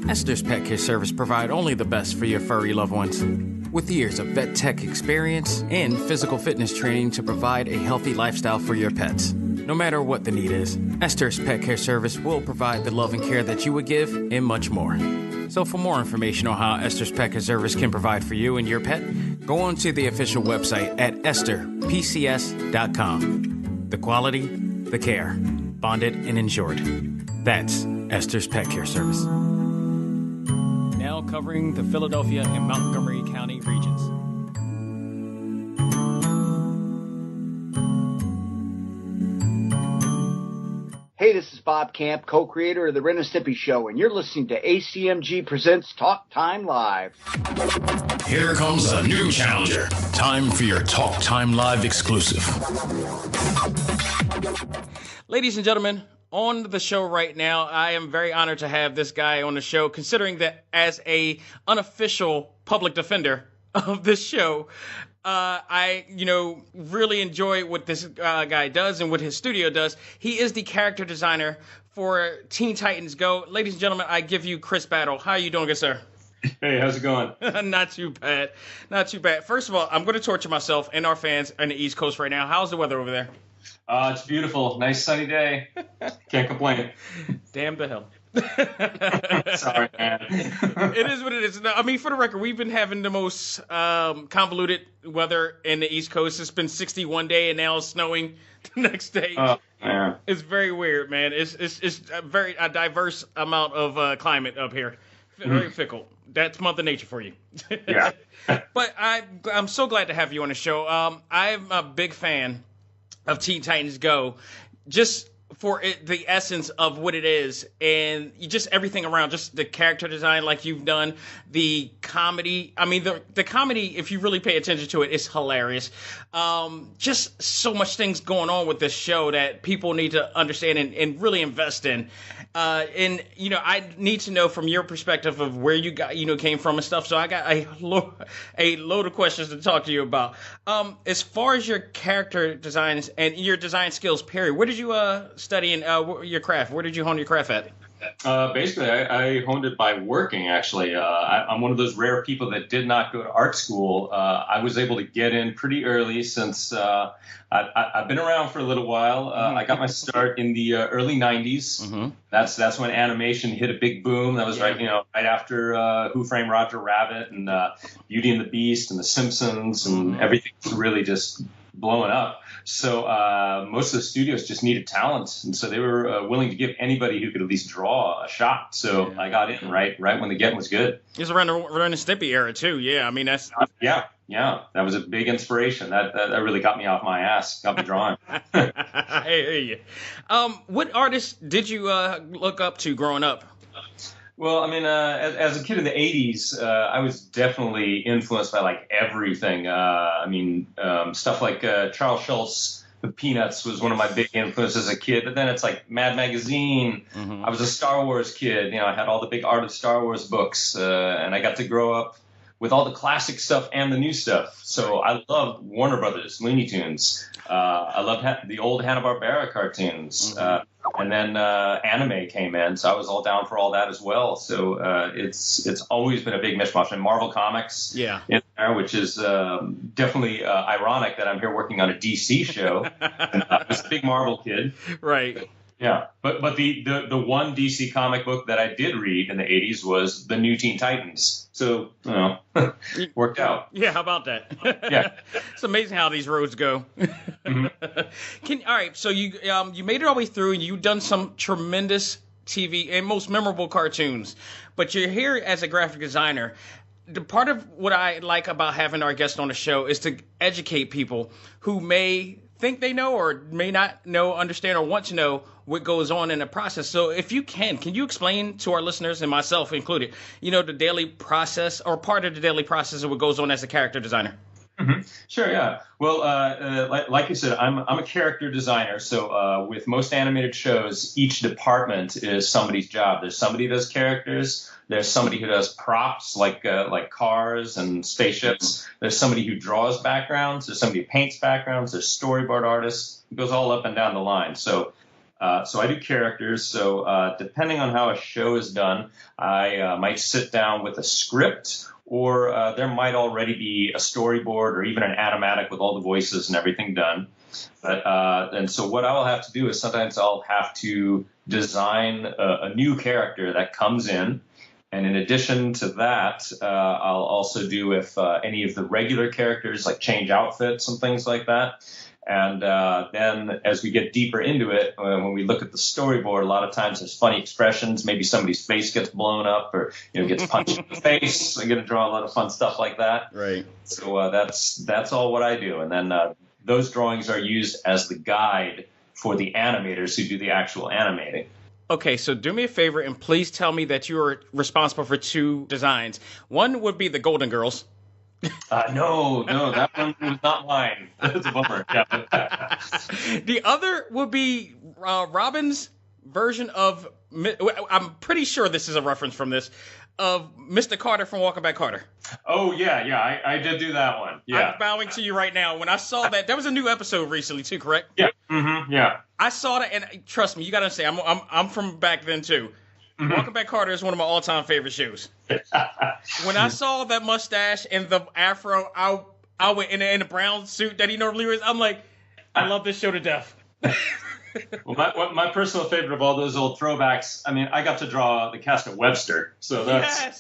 Esther's Pet Care Service provide only the best for your furry loved ones. With years of vet tech experience and physical fitness training to provide a healthy lifestyle for your pets. No matter what the need is, Esther's Pet Care Service will provide the love and care that you would give and much more. So for more information on how Esther's Pet Care Service can provide for you and your pet, go on to the official website at estherpcs.com. The quality, the care, bonded and insured. That's Esther's Pet Care Service. Now covering the Philadelphia and Montgomery County regions. Hey, this is Bob Camp, co-creator of The Ren and Stimpy Show, and you're listening to A.C.M.G. Presents Talk Time Live. Here comes a new challenger. Time for your Talk Time Live exclusive. Ladies and gentlemen, on the show right now, I am very honored to have this guy on the show, considering that as a unofficial public defender of this show, I really enjoy what this guy does and what his studio does. He is the character designer for Teen Titans Go. Ladies and gentlemen, I give you Chris Battle. How are you doing, good sir? Hey, how's it going? Not too bad. Not too bad. First of all, I'm going to torture myself and our fans on the East Coast right now. How's the weather over there? It's beautiful. Nice sunny day. Can't complain. Damn the hell. Sorry, man. It is what it is. I mean, for the record, we've been having the most convoluted weather in the East Coast. It's been 60 one day, and now it's snowing the next day. Oh, man. It's very weird, man. It's a diverse amount of climate up here. Very fickle. That's Mother Nature for you. Yeah. But I'm so glad to have you on the show. I'm a big fan of Teen Titans Go, just for the essence of what it is, and just everything around, just the character design like you've done, the comedy. I mean, the comedy, if you really pay attention to it, is hilarious. Just so much things going on with this show that people need to understand and really invest in. And, I need to know from your perspective of where you got, came from and stuff. So I got a load of questions to talk to you about. As far as your character designs and your design skills, period, where did you study in your craft? Where did you hone your craft at? Basically, I honed it by working, actually. I'm one of those rare people that did not go to art school. I was able to get in pretty early since I've been around for a little while. I got my start in the early 90s. Mm-hmm. That's when animation hit a big boom. That was right after Who Framed Roger Rabbit and Beauty and the Beast and The Simpsons, and everything was really just blowing up. So most of the studios just needed talent, and so they were willing to give anybody who could at least draw a shot. So I got in right when the getting was good. It was around the Ren and Stimpy era too. Yeah, I mean that's yeah. That was a big inspiration. That really got me off my ass, got me drawing. I hear you. What artists did you look up to growing up? Well, I mean, as a kid in the 80s, I was definitely influenced by, like, everything. Stuff like Charles Schultz, The Peanuts was one of my big influences as a kid. But then it's like Mad Magazine. Mm-hmm. I was a Star Wars kid. I had all the big Art of Star Wars books, and I got to grow up with all the classic stuff and the new stuff. So I loved Warner Brothers, Looney Tunes. I loved the old Hanna-Barbera cartoons. Mm-hmm. And then anime came in, so I was all down for all that as well. So it's always been a big mishmash. And Marvel Comics in there, which is definitely ironic that I'm here working on a DC show. I was a big Marvel kid. Right. Yeah, but the one DC comic book that I did read in the 80s was the New Teen Titans. So, worked out. Yeah, how about that? Yeah. It's amazing how these roads go. Mm-hmm. All right, so you made it all the way through, and you've done some tremendous TV and most memorable cartoons. But you're here as a graphic designer. The part of what I like about having our guest on the show is to educate people who may think they know or may not know, understand, or want to know what goes on in the process. So if you can you explain to our listeners, and myself included, the daily process or part of the daily process of what goes on as a character designer? Mm-hmm. Sure, yeah. Well, like you said, I'm a character designer. So with most animated shows, each department is somebody's job. There's somebody who does characters. There's somebody who does props like cars and spaceships. There's somebody who draws backgrounds. There's somebody who paints backgrounds. There's storyboard artists. It goes all up and down the line. So So I do characters. So depending on how a show is done, I might sit down with a script, or there might already be a storyboard or even an animatic with all the voices and everything done. And so what I'll have to do is sometimes I'll have to design a new character that comes in. And in addition to that, I'll also do if any of the regular characters like change outfits and things like that. And then as we get deeper into it, when we look at the storyboard, a lot of times there's funny expressions. Maybe somebody's face gets blown up or gets punched in the face. I'm going to draw a lot of fun stuff like that. Right. So that's all what I do. And then those drawings are used as the guide for the animators who do the actual animating. Okay, so do me a favor and please tell me that you are responsible for 2 designs. One would be the Golden Girls. No, that one was not mine. That's a bummer. Yeah. The other would be Robin's version of, I'm pretty sure this is a reference from this, of Mr. Carter from Walking Back Carter. Oh, yeah, I did do that one. Yeah. I'm bowing to you right now. When I saw that was a new episode recently too, correct? Yeah. Mm-hmm. Yeah. I saw that, and trust me, you gotta understand, I'm from back then too. Mm-hmm. Walking Back Carter is one of my all-time favorite shows. When I saw that mustache and the afro, I went in the brown suit that he normally wears. I'm like, I love this show to death. Well, my personal favorite of all those old throwbacks, I mean, I got to draw the cast of Webster, so that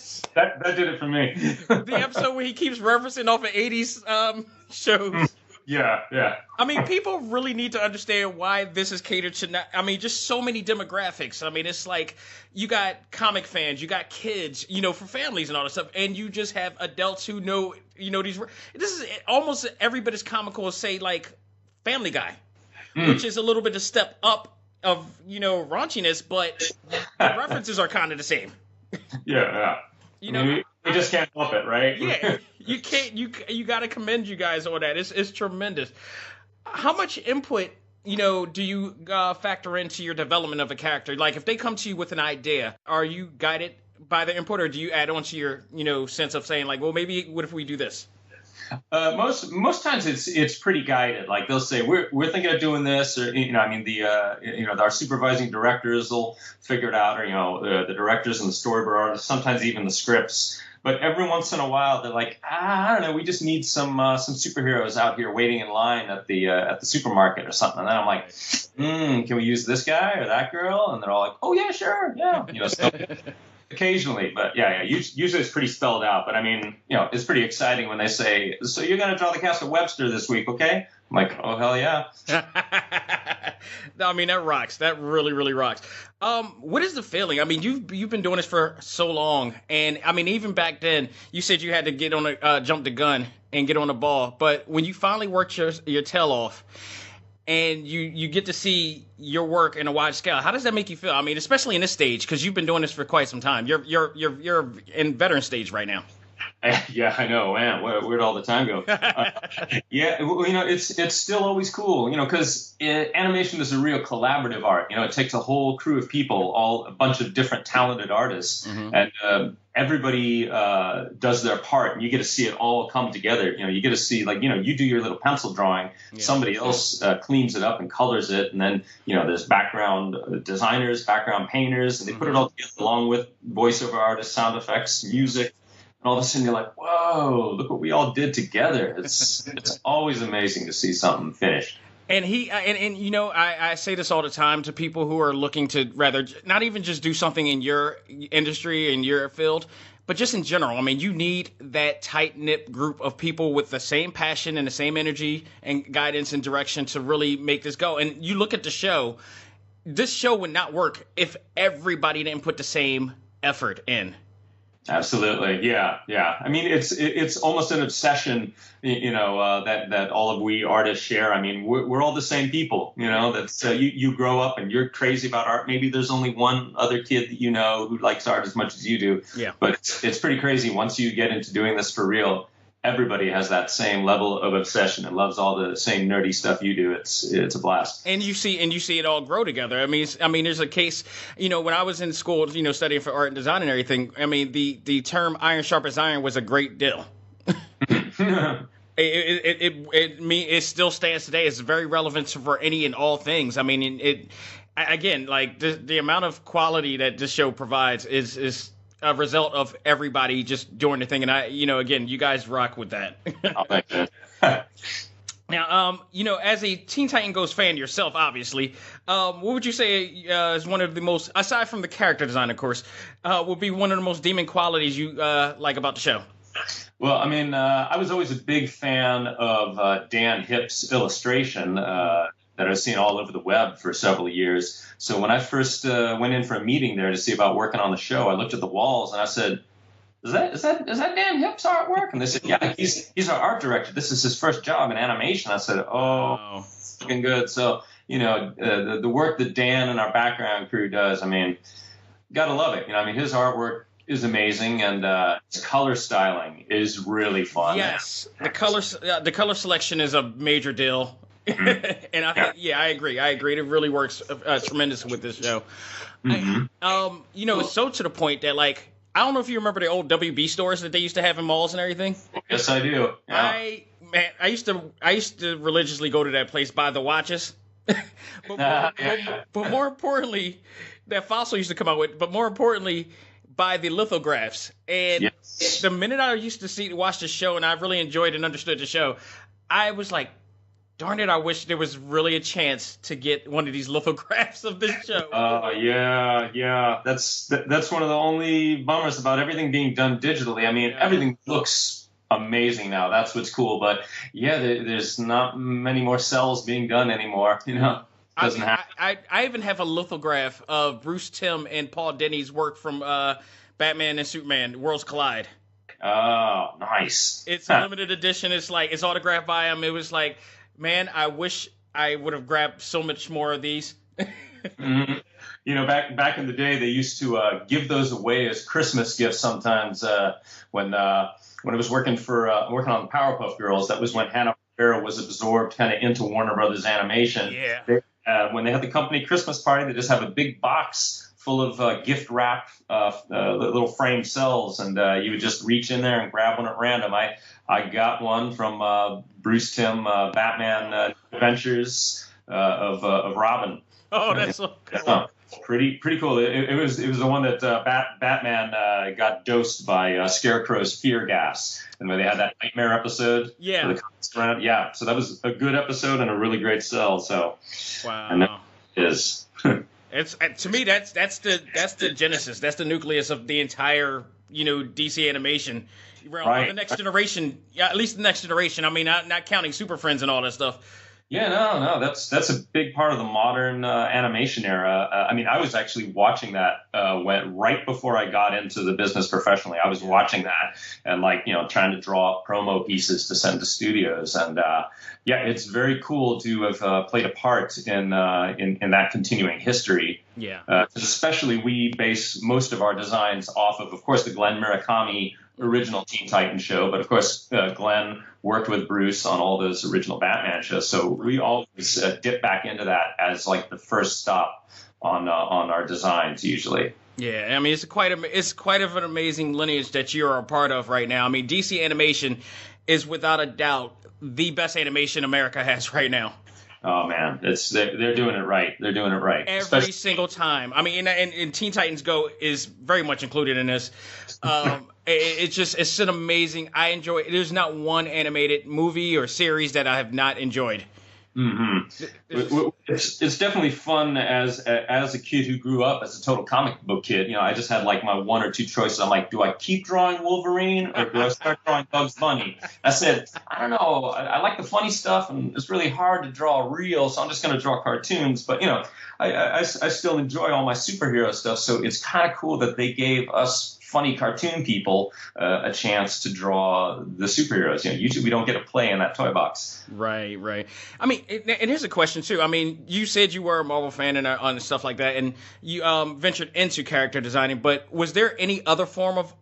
did it for me. The episode where he keeps referencing off of 80s shows. Yeah. I mean, people really need to understand why this is catered to just so many demographics. I mean, it's like you got comic fans, you got kids, for families and all this stuff, and you just have adults who know, these. This is almost every bit as comical as, say, like Family Guy. Which is a little bit a step up of, raunchiness, but the references are kind of the same. Yeah. We just can't help it, right? Yeah, you can't. You got to commend you guys on that. It's tremendous. How much input, do you factor into your development of a character? Like, if they come to you with an idea, are you guided by the input, or do you add on to your, sense of saying, like, well, maybe what if we do this? Most times it's pretty guided. Like they'll say we're thinking of doing this, or our supervising directors will figure it out, or the directors and the storyboard artists, sometimes even the scripts. But every once in a while they're like, I don't know, we just need some superheroes out here waiting in line at the supermarket or something. And then I'm like, can we use this guy or that girl? And they're all like, oh yeah, sure, yeah, so. Occasionally, but yeah, usually it's pretty spelled out. But I mean, it's pretty exciting when they say, so you're going to draw the cast of Webster this week, okay? I'm like, oh, hell yeah. No, I mean, that rocks. That really, really rocks. What is the feeling? I mean, you've been doing this for so long. And I mean, even back then, you said you had to get on jump the gun and get on the ball. But when you finally worked your tail off, and you get to see your work in a wide scale, how does that make you feel? I mean, especially in this stage, because you've been doing this for quite some time. You're in veteran stage right now. Yeah, I know, man. Where'd all the time go? Yeah, it's still always cool, because animation is a real collaborative art. It takes a whole crew of people, a bunch of different talented artists, and everybody does their part, and you get to see it all come together. You get to see, like, you do your little pencil drawing, somebody else cleans it up and colors it, and then, there's background designers, background painters, and they put it all together along with voiceover artists, sound effects, music. And all of a sudden you're like, whoa, look what we all did together. It's always amazing to see something finished. And I say this all the time to people who are looking to rather not even just do something in your industry, in your field, but just in general. I mean, you need that tight-knit group of people with the same passion and the same energy and guidance and direction to really make this go. And you look at the show, this show would not work if everybody didn't put the same effort in. Absolutely, yeah. I mean, it's almost an obsession, that all of we artists share. I mean, we're all the same people, That's you grow up and you're crazy about art. Maybe there's only one other kid that who likes art as much as you do. Yeah. But it's pretty crazy once you get into doing this for real. Everybody has that same level of obsession and loves all the same nerdy stuff you do. It's a blast. And you see it all grow together. I mean, there's a case, when I was in school, studying for art and design and everything. I mean, the term "iron sharpens iron" was a great deal. It still stands today. It's very relevant for any and all things. I mean, again, like the amount of quality that this show provides is a result of everybody just doing the thing. And again, you guys rock with that. Oh, thank you. Now, as a Teen Titan Go fan yourself, obviously, what would you say is one of the most, aside from the character design, of course, would be one of the most demon qualities you like about the show? Well, I mean, I was always a big fan of Dan Hipp's illustration that I've seen all over the web for several years. So when I first went in for a meeting there to see about working on the show, I looked at the walls and I said, Is that Dan Hipp's artwork? And they said, yeah, he's our art director. This is his first job in animation. I said, oh, fucking good. So, the work that Dan and our background crew does, I mean, gotta love it. His artwork is amazing, and his color styling is really fun. Yes, the color selection is a major deal. And I think, I agree. It really works tremendous with this show. Mm-hmm. It's so to the point that, like, I don't know if you remember the old WB stores that they used to have in malls and everything. Yes, I do. Yeah. I used to religiously go to that place, buy the watches. but more importantly, that Fossil used to come out with. But more importantly, buy the lithographs. And the minute I used to watch the show, and I really enjoyed and understood the show, I was like, darn it, I wish there was really a chance to get one of these lithographs of this show. Yeah. That's one of the only bummers about everything being done digitally. I mean, everything looks amazing now. That's what's cool. But, there's not many more cells being done anymore, Doesn't happen. I even have a lithograph of Bruce Timm and Paul Dini's work from Batman and Superman, Worlds Collide. Oh, nice. It's a limited edition. It's autographed by him. It was like, man, I wish I would have grabbed so much more of these. Mm-hmm. Back in the day, they used to give those away as Christmas gifts sometimes. When I was working on the Powerpuff Girls, that was when Hanna-Barbera was absorbed kind of into Warner Brothers Animation. Yeah. When they had the company Christmas party, they just have a big box full of gift wrap, little framed cells, and you would just reach in there and grab one at random. I got one from Bruce Timm, Batman Adventures of Robin. Oh, that's so cool. Pretty cool. It was the one that Batman got dosed by Scarecrow's fear gas, and when they had that nightmare episode. Yeah. So that was a good episode and a really great cell. So wow. And that is. It's to me that's the genesis. That's the nucleus of the entire DC animation. Right. The next generation, at least the next generation. I mean, not counting Super Friends and all that stuff. Yeah, no, that's a big part of the modern animation era. I was actually watching that right before I got into the business professionally. I was watching that and trying to draw up promo pieces to send to studios. And it's very cool to have played a part in that continuing history. Yeah. Especially we base most of our designs off of course, the Glenn Murakami original Teen Titans show, but of course Glenn worked with Bruce on all those original Batman shows, so we always dip back into that as like the first stop on our designs usually. Yeah, I mean it's quite of an amazing lineage that you're a part of right now. I mean DC animation is without a doubt the best animation America has right now. Oh man, they're doing it right. They're doing it right every single time. I mean, and Teen Titans Go is very much included in this. It's an amazing. I enjoy it. There's not one animated movie or series that I have not enjoyed. Mm-hmm. It's definitely fun as a kid who grew up as a total comic book kid. I just had like my one or two choices. I'm like, do I keep drawing Wolverine or do I start drawing Bugs Bunny? I said, I don't know. I like the funny stuff, and it's really hard to draw real, so I'm just going to draw cartoons. But I still enjoy all my superhero stuff. So it's kind of cool that they gave us funny cartoon people a chance to draw the superheroes. Usually we don't get a play in that toy box. Right. I mean, and here's a question too. I mean, you said you were a Marvel fan and stuff like that, and you ventured into character designing. But was there any other form of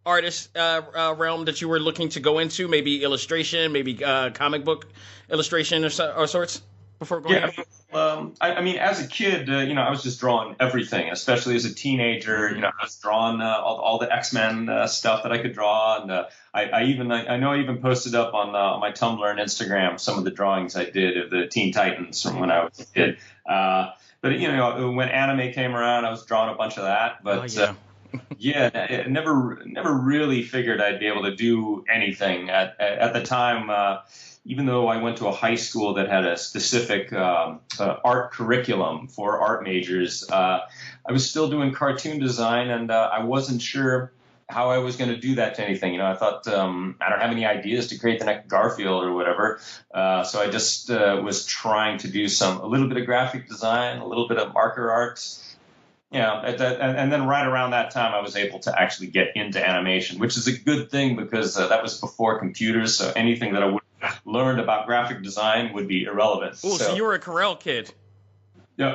artist realm that you were looking to go into? Maybe illustration, maybe comic book illustration or sorts before going? I mean, as a kid, I was just drawing everything, especially as a teenager. I was drawing all the X-Men stuff that I could draw, and I know I even posted up on my Tumblr and Instagram some of the drawings I did of the Teen Titans from when I was a kid. But when anime came around, I was drawing a bunch of that. But I never really figured I'd be able to do anything at the time. Even though I went to a high school that had a specific art curriculum for art majors, I was still doing cartoon design, and I wasn't sure how I was going to do that to anything. I thought, I don't have any ideas to create the next Garfield or whatever. So I just was trying to do a little bit of graphic design, a little bit of marker art. And then right around that time, I was able to actually get into animation, which is a good thing because that was before computers. So anything that I would have learned about graphic design would be irrelevant. Oh, so you were a Corel kid. Yeah.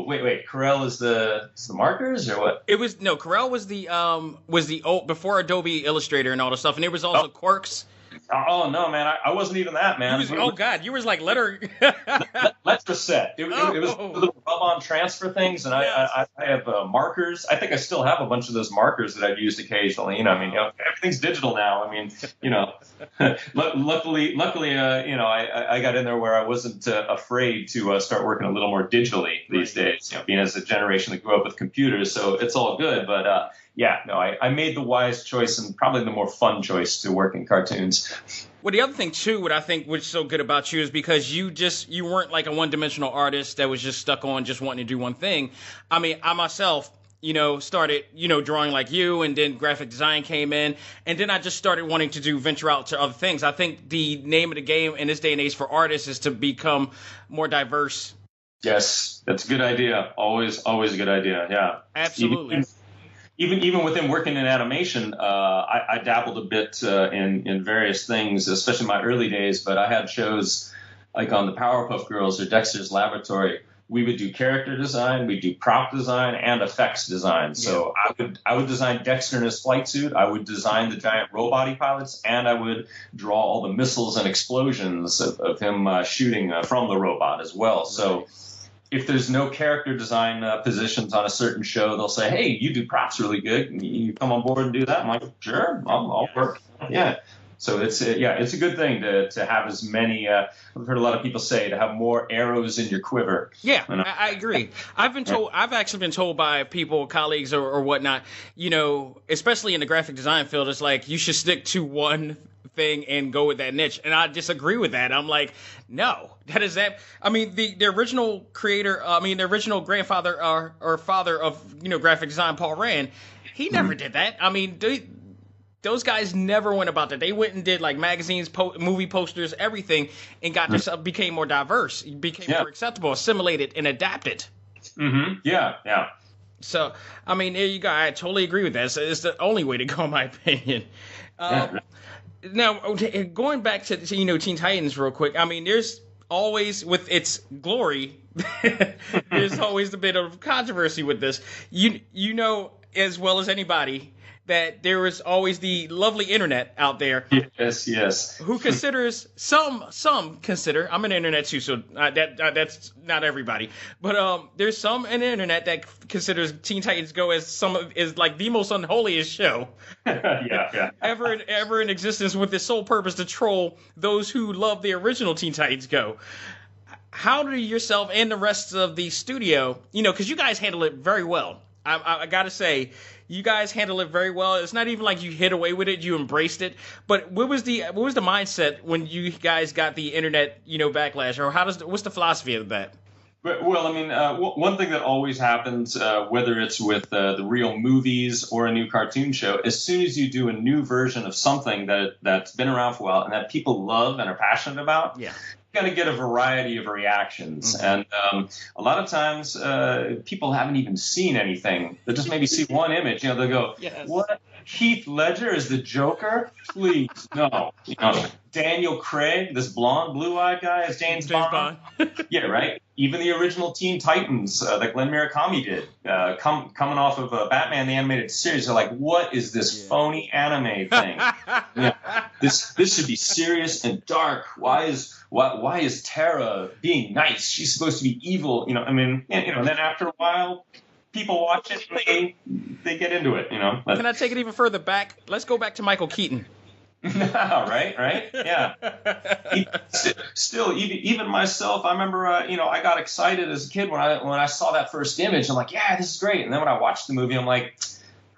Wait. Corel is the markers or what? Corel was the old before Adobe Illustrator and all the stuff, and there was also Quarks. Oh no, man! I wasn't even that, man. You was like letter. Letter set. It was the little rub-on transfer things, and I have markers. I think I still have a bunch of those markers that I've used occasionally. Everything's digital now. I mean, luckily, I got in there where I wasn't afraid to start working a little more digitally these days. Being as a generation that grew up with computers, so it's all good. But I made the wise choice and probably the more fun choice to work in cartoons. Well, the other thing, too, what I think was so good about you is because you weren't like a one-dimensional artist that was just stuck on just wanting to do one thing. I mean, I myself, started, drawing like you, and then graphic design came in, and then I just started wanting to venture out to other things. I think the name of the game in this day and age for artists is to become more diverse. Yes, that's a good idea. Always a good idea, yeah. Absolutely. Even within working in animation, I dabbled a bit in various things, especially in my early days. But I had shows like on the Powerpuff Girls or Dexter's Laboratory. We would do character design, we'd do prop design, and effects design. So I would design Dexter in his flight suit. I would design the giant robot pilots, and I would draw all the missiles and explosions of him shooting from the robot as well. Right. So if there's no character design positions on a certain show, they'll say, "Hey, you do props really good. You come on board and do that." I'm like, "Sure, I'll work." Yeah. So it's a good thing to have as many. I've heard a lot of people say to have more arrows in your quiver. Yeah, I agree. I've actually been told by people, colleagues or whatnot, especially in the graphic design field, it's like you should stick to one thing and go with that niche, and I disagree with that. I'm like, no, that. I mean, the original creator, the original grandfather or father of graphic design, Paul Rand, he never did that. I mean, those guys never went about that. They went and did like magazines, movie posters, everything, and became more diverse, became more acceptable, assimilated, and adapted. Mm-hmm. Yeah. So, I mean, there you go. I totally agree with that. It's the only way to go, in my opinion. Now, going back to Teen Titans real quick, I mean, there's always, with its glory, there's always a bit of controversy with this. You know as well as anybody that there is always the lovely internet out there. Yes. Who considers some consider. I'm an internet too, so that's not everybody. But there's some in the internet that considers Teen Titans Go as like the most unholiest show ever in existence, with its sole purpose to troll those who love the original Teen Titans Go. How do yourself and the rest of the studio, because you guys handle it very well. I gotta say, you guys handle it very well. It's not even like you hid away with it; you embraced it. But what was the mindset when you guys got the internet, backlash, or what's the philosophy of that? Well, I mean, one thing that always happens, whether it's with the real movies or a new cartoon show, as soon as you do a new version of something that's been around for a while and that people love and are passionate about, you're going to get a variety of reactions. Mm-hmm. And a lot of times people haven't even seen anything. They'll just maybe see one image. They'll go, "What? Heath Ledger is the Joker? Please, no." Daniel Craig, this blonde, blue-eyed guy, is James Bond. Yeah, right? even the original Teen Titans that Glenn Murakami did, coming off of Batman the Animated Series, they're like, what is this phony anime thing? This should be serious and dark. Why is Tara being nice? She's supposed to be evil. And then after a while, people watch it, they get into it. Can I take it even further back? Let's go back to Michael Keaton. right, yeah. Still, even myself, I remember, I got excited as a kid when I saw that first image. I'm like, yeah, this is great. And then when I watched the movie, I'm like,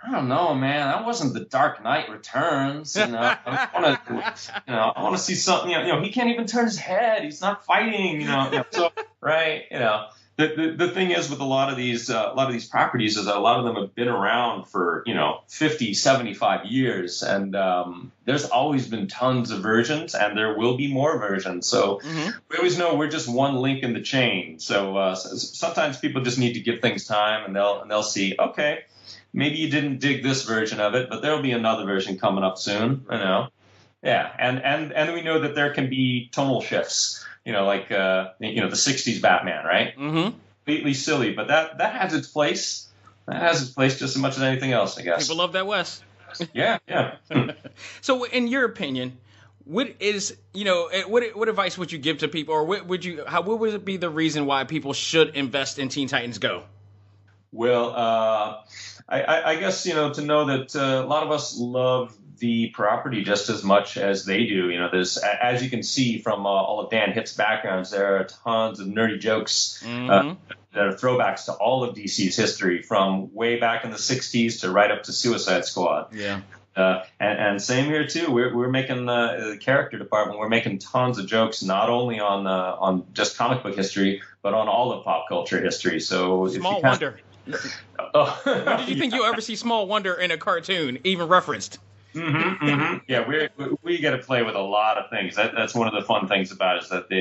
I don't know, man. That wasn't The Dark Knight Returns. I want to see something. He can't even turn his head. He's not fighting. So right, The thing is with a lot of these properties is that a lot of them have been around for 50, 75 years, and there's always been tons of versions, and there will be more versions. So we always know we're just one link in the chain. So sometimes people just need to give things time, and they'll see, okay, maybe you didn't dig this version of it, but there'll be another version coming up soon. Yeah, and we know that there can be tonal shifts. Like the 60s Batman, right? Mm-hmm. Completely silly, but that has its place. That has its place just as much as anything else, I guess. People love that West. Yeah. So, in your opinion, what advice would you give to people, or what would it be the reason why people should invest in Teen Titans Go? Well, I guess to know that a lot of us love the property just as much as they do. There's, as you can see from all of Dan Hitt's backgrounds, there are tons of nerdy jokes that are throwbacks to all of DC's history, from way back in the 60s to right up to Suicide Squad. Yeah. And same here too. We're making the character department. We're making tons of jokes, not only on just comic book history, but on all of pop culture history. So Small Wonder. When did you think you'll ever see Small Wonder in a cartoon, even referenced? Yeah, we get to play with a lot of things. That's one of the fun things about it, is that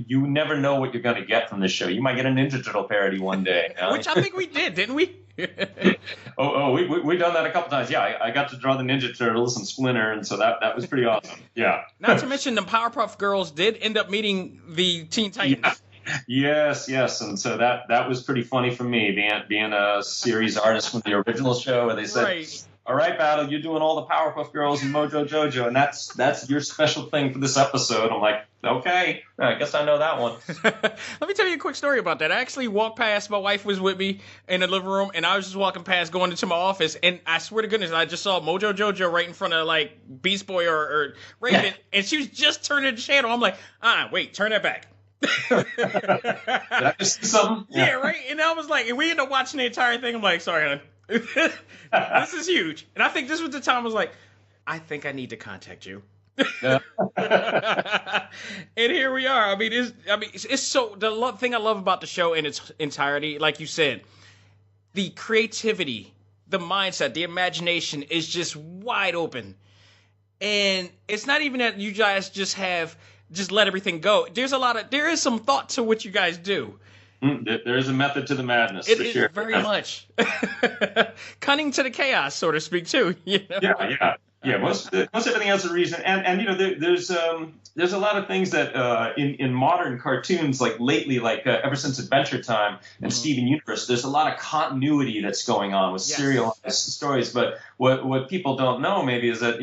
you never know what you're going to get from this show. You might get a Ninja Turtle parody one day. Which I think we did, didn't we? We've done that a couple times. Yeah, I got to draw the Ninja Turtles and Splinter, and so that was pretty awesome. Yeah. Not to mention the Powerpuff Girls did end up meeting the Teen Titans. Yeah. Yes, and so that was pretty funny for me, being a series artist from the original show, where they said, right. All right, Battle, you're doing all the Powerpuff Girls and Mojo Jojo, and that's your special thing for this episode. I'm like, okay, I guess I know that one. Let me tell you a quick story about that. I actually walked past, my wife was with me in the living room, and I was just walking past going into my office, and I swear to goodness, I just saw Mojo Jojo right in front of, like, Beast Boy or Raven, and she was just turning the channel. I'm like, wait, turn that back. Did I just see something? Yeah, right? And I was like, and we ended up watching the entire thing. I'm like, sorry, hon. This is huge. And I think this was the time I was like, I think I need to contact you. And here we are. It's so, the thing I love about the show in its entirety, like you said, the creativity, the mindset, the imagination is just wide open. And it's not even that you guys just let everything go. There is some thought to what you guys do. There is a method to the madness. It is very much cunning to the chaos, so to speak, too. Yeah. Most everything has a reason, and there's a lot of things that in modern cartoons, like lately, like ever since Adventure Time and Steven Universe, there's a lot of continuity that's going on with serialized stories. But what people don't know maybe is that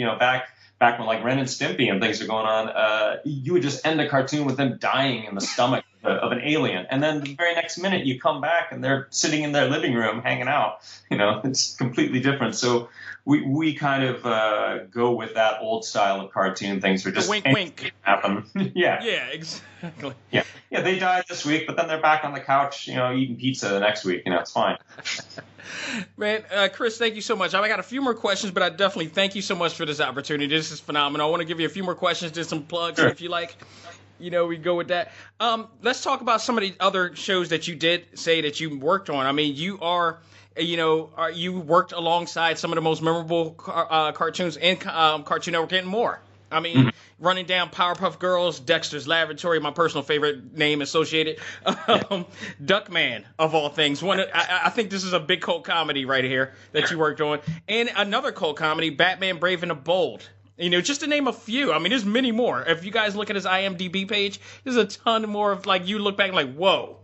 back when like Ren and Stimpy and things are going on, you would just end a cartoon with them dying in the stomach of an alien, and then the very next minute you come back and they're sitting in their living room hanging out. It's completely different. So we kind of go with that old style of cartoon things. Where just wink happen. Yeah, exactly. Yeah. They died this week, but then they're back on the couch, eating pizza the next week. It's fine. Man, Chris, thank you so much. I got a few more questions, but I definitely thank you so much for this opportunity. This is phenomenal. I want to give you a few more questions, just some plugs, if you like. We go with that. Let's talk about some of the other shows that you did say that you worked on. I mean, you worked alongside some of the most memorable cartoons in Cartoon Network and more. I mean, running down Powerpuff Girls, Dexter's Laboratory, my personal favorite name associated, Duckman, of all things. I think this is a big cult comedy right here that you worked on. And another cult comedy, Batman Brave and the Bold. Just to name a few. I mean, there's many more. If you guys look at his IMDb page, there's a ton more of, like, you look back and like, whoa,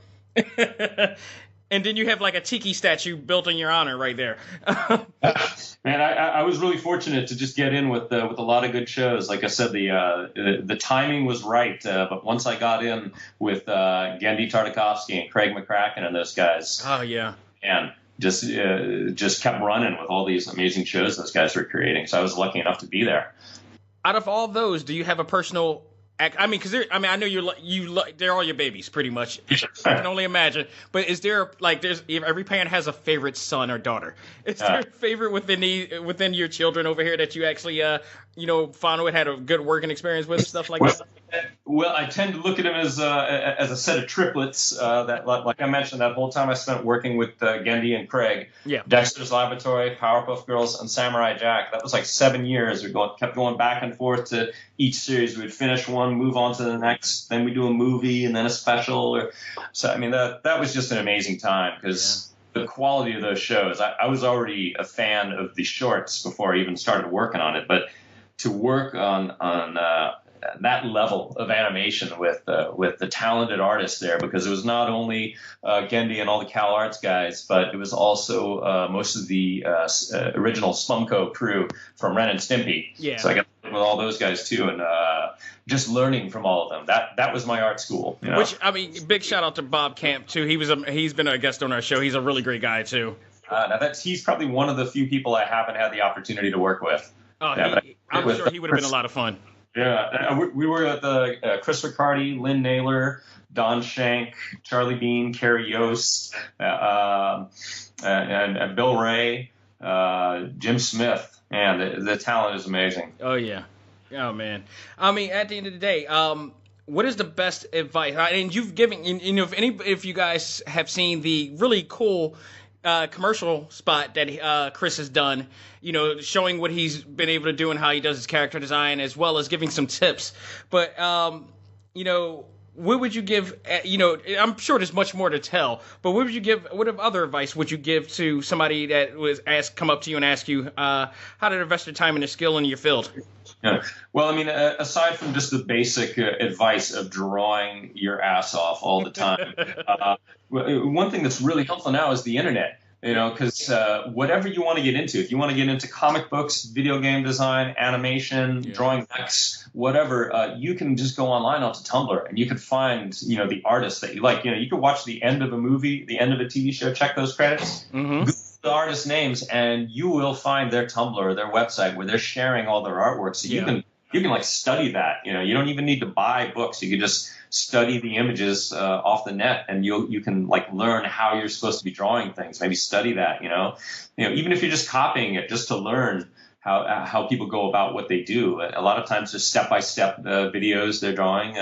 And then you have like a tiki statue built in your honor right there. Man, I was really fortunate to just get in with a lot of good shows. Like I said, the timing was right. But once I got in with Gendy Tartakovsky and Craig McCracken and those guys, oh yeah, and just kept running with all these amazing shows those guys were creating. So I was lucky enough to be there. Out of all those, do you have a personal? I mean, because I know they're all your babies, pretty much. I can only imagine. But is there every parent has a favorite son or daughter? Is there a favorite within your children over here that you actually found out had a good working experience with, stuff like that? Well, I tend to look at them as a set of triplets. That, like I mentioned, that whole time I spent working with Gendy and Craig, Dexter's Laboratory, Powerpuff Girls, and Samurai Jack. That was like 7 years. We kept going back and forth to each series. We'd finish one, move on to the next, then we do a movie and then a special. So I mean, that was just an amazing time because the quality of those shows. I was already a fan of the shorts before I even started working on it, but to work on that level of animation with the talented artists there, because it was not only Gendy and all the Cal Arts guys, but it was also most of the original Spumco crew from Ren and Stimpy. Yeah. So I got to work with all those guys too, and just learning from all of them. That was my art school. You know? Which, I mean, big shout out to Bob Camp too. He's been a guest on our show. He's a really great guy too. He's probably one of the few people I haven't had the opportunity to work with. Oh, yeah, I'm sure he would have been a lot of fun. Yeah, we were at the Chris Riccardi, Lynn Naylor, Don Schenk, Charlie Bean, Carrie Yost, and Bill Ray, Jim Smith. And the talent is amazing. Oh, yeah. Oh, man. I mean, at the end of the day, what is the best advice? And you've given, if you guys have seen the really cool commercial spot that Chris has done, showing what he's been able to do and how he does his character design, as well as giving some tips. But, what would you give, I'm sure there's much more to tell, but what other advice would you give to somebody that come up to you and ask you how to invest their time and their skill in your field? Yeah. Well, I mean, aside from just the basic advice of drawing your ass off all the time, one thing that's really helpful now is the internet. Because whatever you want to get into, if you want to get into comic books, video game design, animation, drawing mechs, whatever, you can just go online onto Tumblr and you can find, the artists that you like. You can watch the end of a movie, the end of a TV show, check those credits, Google the artist names, and you will find their Tumblr or their website where they're sharing all their artwork. So you can like study that. You don't even need to buy books. You can just study the images off the net, and you can like learn how you're supposed to be drawing things. Maybe study that. Even if you're just copying it, just to learn how people go about what they do. A lot of times, just step-by-step videos they're drawing.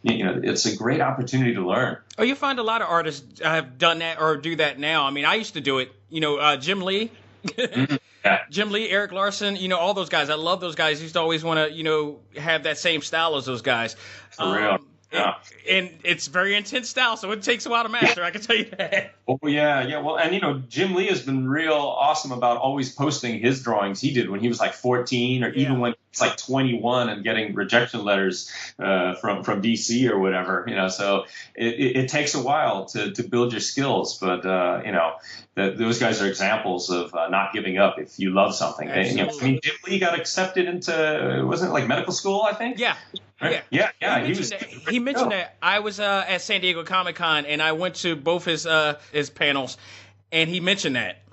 It's a great opportunity to learn. Oh, you find a lot of artists have done that or do that now. I mean, I used to do it. Jim Lee. Yeah. Jim Lee, Eric Larson, all those guys. I love those guys. I used to always want to, have that same style as those guys. For real. Yeah. And it's very intense style, so it takes a while to master, I can tell you that. Oh, yeah. Well, and, Jim Lee has been real awesome about always posting his drawings he did when he was like 14 or even when he was like 21 and getting rejection letters from DC or whatever, So it takes a while to build your skills. But, those guys are examples of not giving up if you love something. Jim Lee got accepted into, wasn't it like medical school, I think? Yeah. Right? Yeah. He mentioned that. I was at San Diego Comic-Con, and I went to both his panels, and he mentioned that.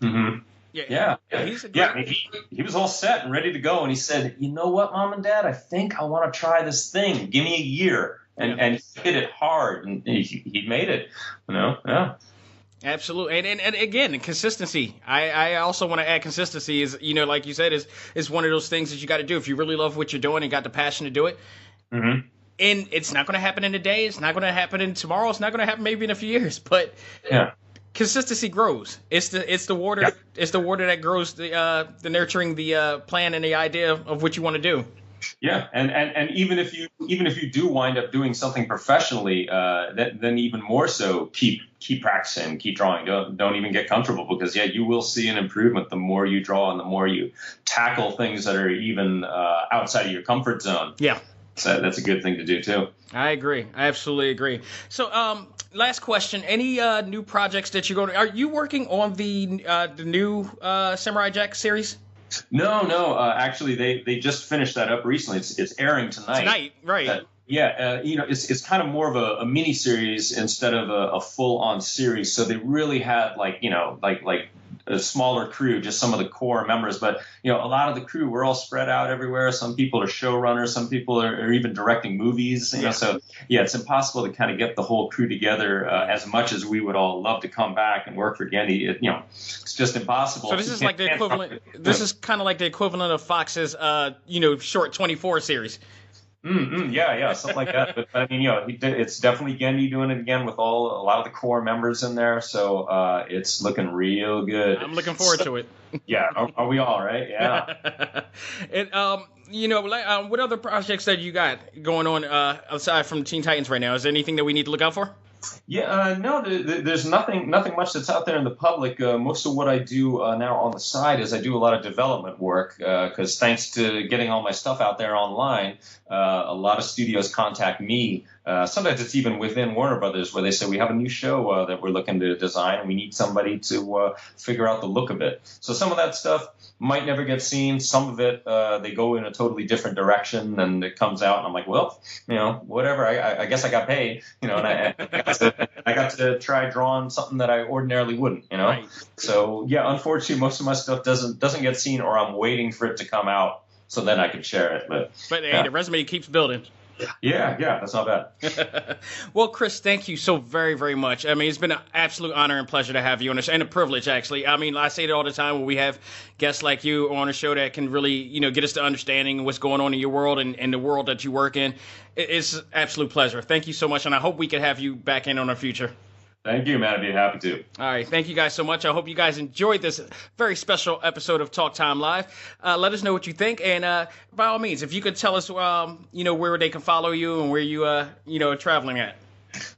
Mm-hmm. Yeah. He was all set and ready to go, and he said, "You know what, Mom and Dad? I think I want to try this thing. Give me a year." And he hit it hard, and he made it. Yeah. Absolutely, and again, consistency. I also want to add consistency is, like you said, is one of those things that you got to do if you really love what you're doing and got the passion to do it. Mm-hmm. And it's not going to happen in a day. It's not going to happen in tomorrow. It's not going to happen maybe in a few years. But consistency grows. It's the water. Yeah. It's the water that grows the nurturing the plan and the idea of what you want to do. Yeah, and even if you do wind up doing something professionally, then even more so, keep practicing, keep drawing. Don't even get comfortable, because you will see an improvement the more you draw and the more you tackle things that are even outside of your comfort zone. Yeah. So that's a good thing to do too. I agree. I absolutely agree. So, last question: any new projects that you're going to? Are you working on the new Samurai Jack series? No. Actually, they just finished that up recently. It's airing tonight. Tonight, right? It's kind of more of a mini series instead of a full on series. So they really had like a smaller crew, just some of the core members. But a lot of the crew, we're all spread out everywhere. Some people are showrunners, some people are even directing movies. So it's impossible to kind of get the whole crew together as much as we would all love to come back and work for Gendy. It's just impossible. So this is like the equivalent. This is kind of like the equivalent of Fox's short 24 series. Yeah, something like that. But I mean, it's definitely Gendy doing it again with a lot of the core members in there. So it's looking real good. I'm looking forward to it. Yeah, are we all right? Yeah. And what other projects that you got going on aside from Teen Titans right now? Is there anything that we need to look out for? Yeah, no, there's nothing much that's out there in the public. Most of what I do now on the side is I do a lot of development work because thanks to getting all my stuff out there online, a lot of studios contact me. Sometimes it's even within Warner Brothers where they say we have a new show that we're looking to design and we need somebody to figure out the look of it. So some of that stuff might never get seen. Some of it they go in a totally different direction and it comes out and I'm like, well, whatever. I guess I got paid, and I got to try drawing something that I ordinarily wouldn't, Right. So yeah, unfortunately, most of my stuff doesn't get seen, or I'm waiting for it to come out so then I can share it. But hey, the resume keeps building. Yeah, that's not bad. Well, Chris, thank you so very, very much. I mean, it's been an absolute honor and pleasure to have you on this, and a privilege, actually. I mean, I say it all the time when we have guests like you on a show that can really, get us to understanding what's going on in your world and the world that you work in. It's an absolute pleasure. Thank you so much, and I hope we can have you back in on our future. Thank you, man. I'd be happy to. All right. Thank you guys so much. I hope you guys enjoyed this very special episode of Talk Time Live. Let us know what you think. And by all means, if you could tell us, where they can follow you and where you, are traveling at.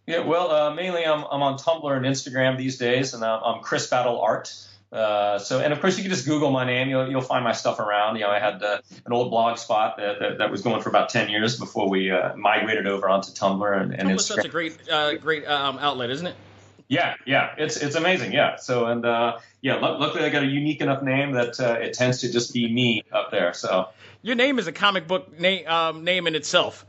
Yeah, well, mainly I'm on Tumblr and Instagram these days, and I'm Chris Battle Art. And of course you can just Google my name. You'll find my stuff around. I had an old blog spot that was going for about 10 years before we migrated over onto Tumblr and Instagram. Tumblr's such a great outlet, isn't it? Yeah, it's amazing. Yeah. So luckily I got a unique enough name that it tends to just be me up there. So your name is a comic book name in itself.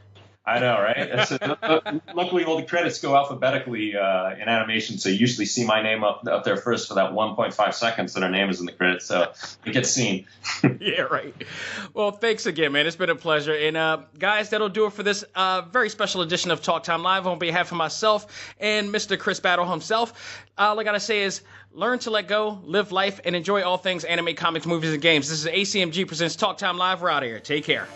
I know, right? Luckily, all the credits go alphabetically in animation, so you usually see my name up there first for that 1.5 seconds that our name is in the credits, so it gets seen. Yeah, right. Well, thanks again, man. It's been a pleasure. And guys, that'll do it for this very special edition of Talk Time Live. On behalf of myself and Mr. Chris Battle himself, all I gotta say is learn to let go, live life, and enjoy all things anime, comics, movies, and games. This is A.C.M.G. presents Talk Time Live. We're out of here. Take care.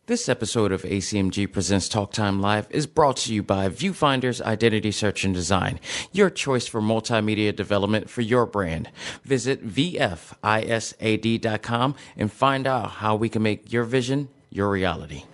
This episode of A.C.M.G. Presents Talk Time Live is brought to you by Viewfinder's Identity Search and Design, your choice for multimedia development for your brand. Visit VFISAD.com and find out how we can make your vision your reality.